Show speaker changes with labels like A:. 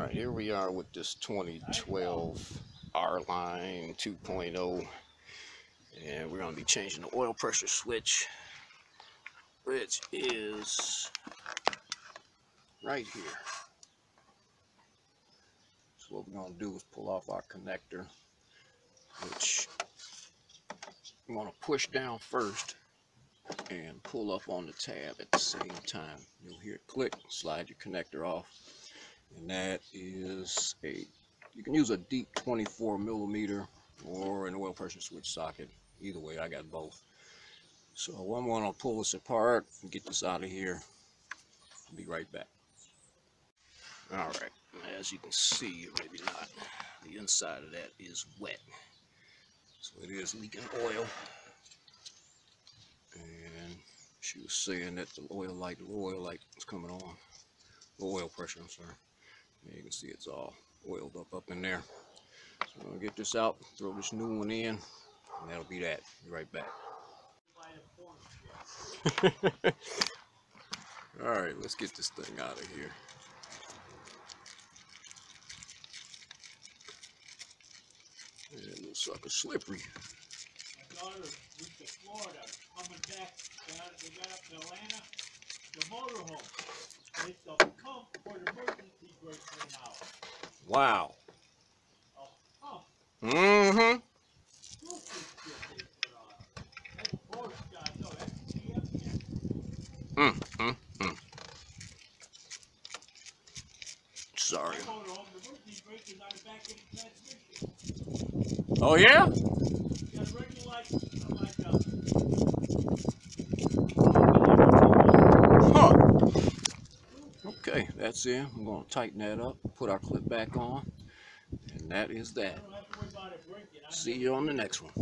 A: Alright, here we are with this 2012 R-Line 2.0, and we're going to be changing the oil pressure switch, which is right here. So what we're going to do is pull off our connector, which we're going to push down first and pull up on the tab at the same time. You'll hear it click, slide your connector off. And that is you can use a deep 24mm or an oil pressure switch socket. Either way, I got both. So I'm going to pull this apart and get this out of here. I'll be right back. Alright, as you can see, or maybe not, the inside of that is wet. So it is leaking oil. And she was saying that the oil light is coming on. The oil pressure, I'm sorry. You can see it's all oiled up in there. So I'm gonna get this out, throw this new one in, and that'll be that. Be right back. All right, let's get this thing out of here. That little sucker slippery.
B: My daughter went to Florida, coming back. They got up to Atlanta, the motorhome. It's a pump for the emergency brake came out.
A: Wow.
B: A pump.
A: Mm-hmm.
B: That's Porsche, no, that's GM.
A: Sorry.
B: My motorhome, the emergency brake is on the back of the transmission.
A: Oh yeah?
B: You got a regular light.
A: Huh. Okay, that's it. I'm going to tighten that up, put our clip back on, and that is that. See you on the next one.